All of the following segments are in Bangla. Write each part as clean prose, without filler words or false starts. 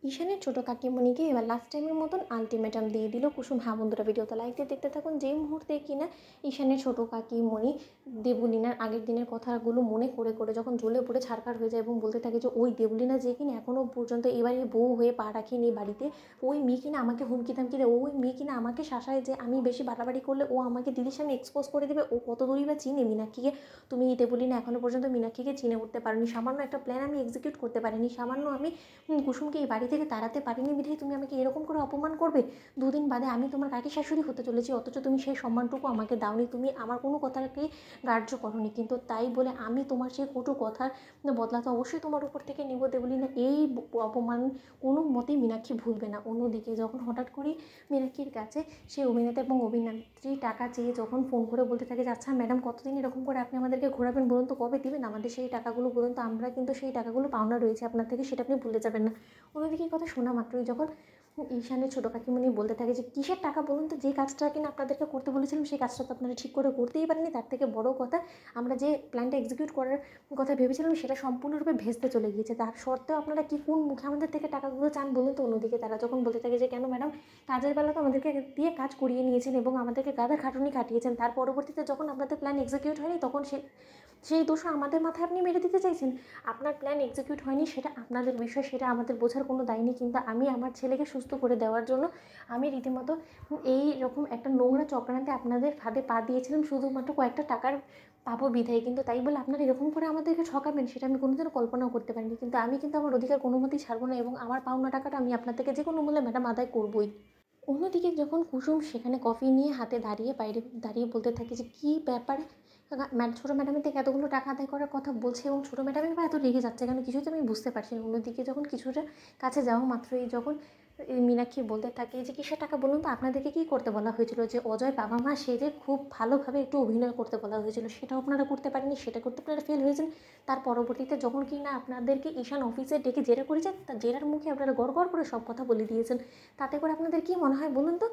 ঈশানের ছোটো কাকিমণিকে এবার লাস্ট টাইমের মতন আলটিমেটাম দিয়ে দিল কুসুম। হ্যাঁ বন্ধুরা, ভিডিওতে লাইক দিয়ে দেখতে থাকুন। যেই মুহূর্তে কিনা ঈশানের ছোটো কাকিমণি দেবলীনার আগের দিনের কথাগুলো মনে করে করে যখন জ্বলে পড়ে ছারখার হয়ে যায় এবং বলতে থাকে যে ওই দেবলীনা যে কিনা এখনও পর্যন্ত এবারে বউ হয়ে পা রাখেনি বাড়িতে, ওই মেয়ে কিনা আমাকে হুমকি থামকি দেয়, ওই মেয়ে কিনা আমাকে শাসায় যে আমি বেশি বাড়াবাড়ি করলে ও আমাকে দিদির সামনে এক্সপোজ করে দেবে, ও কত দূরই বা চিনে মীনাক্ষীকে। তুমি দেবলীনা এখনও পর্যন্ত মীনাক্ষীকে চিনে উঠতে পারোনি, সামান্য একটা প্ল্যান আমি এক্সিকিউট করতে পারিনি, সামান্য আমি কুসুমকে এই বাড়ি থেকে তাড়াতে পারিনি বিধায় তুমি আমাকে এরকম করে অপমান করবে। দুদিন বাদে আমি তোমার কাকি শাশুড়ি হতে চলেছি, অথচ তুমি সেই সম্মানটুকু আমাকে দাওনি, তুমি আমার কোনো কথাকে গ্রাহ্য করোনি। কিন্তু তাই বলে আমি তোমার সেই কটু কথার বদলা তো অবশ্যই তোমার উপর থেকে নিব দেবলীনা। এই অপমান কোনো মতেই মীনাক্ষী ভুলবে না। অন্যদিকে যখন হঠাৎ করে মীনাক্ষীর কাছে সেই অভিনেতা এবং অভিনেত্রী টাকা চেয়ে যখন ফোন করে বলতে থাকে যে আচ্ছা ম্যাডাম, কতদিন এরকম করে আপনি আমাদেরকে ঘোরাবেন বলুন তো, কবে দিবেন আমাদের সেই টাকাগুলো বলুন তো, আমরা কিন্তু সেই টাকাগুলো পাওনা রয়েছে আপনার থেকে, সেটা আপনি ভুলে যাবেন না। অন্যদিকে এই কথা শোনা মাত্রই যখন ঈশানের ছোটো কাকিমণি বলতে থাকে যে কিসের টাকা বলুন তো, যে কাজটা কিনা আপনাদেরকে করতে বলেছিলাম সেই কাজটা তো আপনারা ঠিক করে করতেই পারেননি, তার থেকে বড় কথা আমরা যে প্ল্যানটা এক্সিকিউট করার কথা ভেবেছিলাম সেটা সম্পূর্ণরূপে ভেস্তে চলে গিয়েছে, তার সত্ত্বেও আপনারা কি কোন মুখে আমাদের থেকে টাকাগুলো চান বলুন তো। অন্যদিকে তারা যখন বলতে থাকে যে কেন ম্যাডাম, কাজের বেলা তো আমাদেরকে দিয়ে কাজ করিয়ে নিয়েছেন এবং আমাদেরকে গাদা খাটুনি কাটিয়েছেন, তার পরবর্তীতে যখন আপনাদের প্ল্যান এক্সিকিউট হয়নি তখন সেই দোষ আমাদের মাথায় আপনি মেরে দিতে চাইছেন। আপনার প্ল্যান এক্সিকিউট হয়নি সেটা আপনাদের বিষয়, সেটা আমাদের বোঝার কোনো দায় নেই, কিন্তু আমি আমার ছেলেকে সুস্থ করে দেওয়ার জন্য আমি রীতিমতো এই রকম একটা নোংরা চক্রান্তে আপনাদের ফাঁদে পা দিয়েছিলাম শুধুমাত্র কয়েকটা টাকার পাবো বিধায়। কিন্তু তাই বলে আপনারা এরকম করে আমাদেরকে ঠকাবেন সেটা আমি কোনোদিনও কল্পনাও করতে পারিনি। কিন্তু আমি কিন্তু আমার অধিকার কোনো মতেই ছাড়বো না এবং আমার পাওনা টাকাটা আমি আপনার থেকে যে কোনো মূল্যে ম্যাডাম আদায় করবোই। অন্যদিকে যখন কুসুম সেখানে কফি নিয়ে হাতে দাঁড়িয়ে বাইরে দাঁড়িয়ে বলতে থাকে যে কী ব্যাপারে ছোটো ম্যাডামের থেকে এতগুলো টাকা আদায় করার কথা বলছে এবং ছোটো ম্যাডামই বা এত রেগে যাচ্ছে কেন, কিছুই তো আমি বুঝতে পারছি না। অন্যদিকে যখন কিছুটা কাছে যাওয়া মাত্রই যখন মীনাক্ষী বলতে থাকে যে কিসের টাকা বলুন তো, আপনাদেরকে কী করতে বলা হয়েছিল, যে অজয় বাবা মা সেজে খুব ভালোভাবে একটু অভিনয় করতে বলা হয়েছিল, সেটাও আপনারা করতে পারেননি, সেটা করতে আপনারা ফেল হয়েছেন। তার পরবর্তীতে যখন কি না আপনাদেরকে ঈশান অফিসে ডেকে জেরা করেছেন, তার জেরার মুখে আপনারা গড় গড় করে সব কথা বলে দিয়েছেন। তাতে করে আপনাদের কী মনে হয় বলুন তো,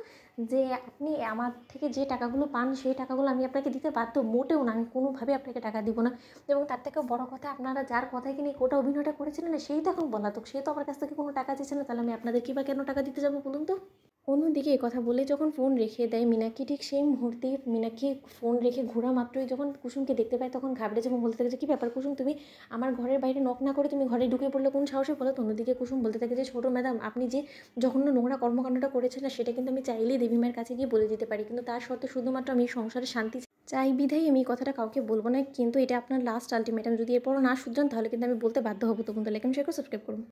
যে আপনি আমার থেকে যে টাকাগুলো পান সেই টাকাগুলো আমি আপনাকে দিতে বাধ্য? মোটেও না, আমি কোনোভাবে আপনাকে টাকা দিব না। এবং তার থেকেও বড় কথা, আপনারা যার কথায় কিনে গোটা অভিনয়টা করেছিলেন না সেই তো এখন পলাতক, সে তো আমার কাছ থেকে কোনো টাকা চেয়েছে না, তাহলে আমি আপনাদের কী বা কেন টাকা দিতে যাবো বলুন তো। অন্যদিকে এই কথা বলে যখন ফোন রেখে দেয় মীনাক্ষী, ঠিক সেই মুহূর্তেই মীনাক্ষী ফোন রেখে ঘোরা মাত্রই যখন কুসুমকে দেখতে পায় তখন ঘাবড়ে যায় এবং বলতে থাকে যে কী ব্যাপার কুসুম, তুমি আমার ঘরের বাইরে নক না করে তুমি ঘরে ঢুকে পড়লে কোন সাহসে বলো তো। অন্যদিকে কুসুম বলতে থাকে যে ছোটো ম্যাডাম, আপনি যে জঘন্য নোংরা কর্মকাণ্ডটা করেছেন না সেটা কিন্তু আমি চাইলেই দেবী মায়ের কাছে গিয়ে বলে দিতে পারি, কিন্তু তার সত্ত্বেও শুধুমাত্র আমি সংসারে শান্তি চাই বিধাই আমি এই কথাটা কাউকে বলবো না। কিন্তু এটা আপনার লাস্ট আলটিমেটাম, যদি এরপরও না শুধরান তাহলে কিন্তু আমি বলতে বাধ্য হবো। তখন তো লাইক এবং শেয়ার করে সাবস্ক্রাইব করুন।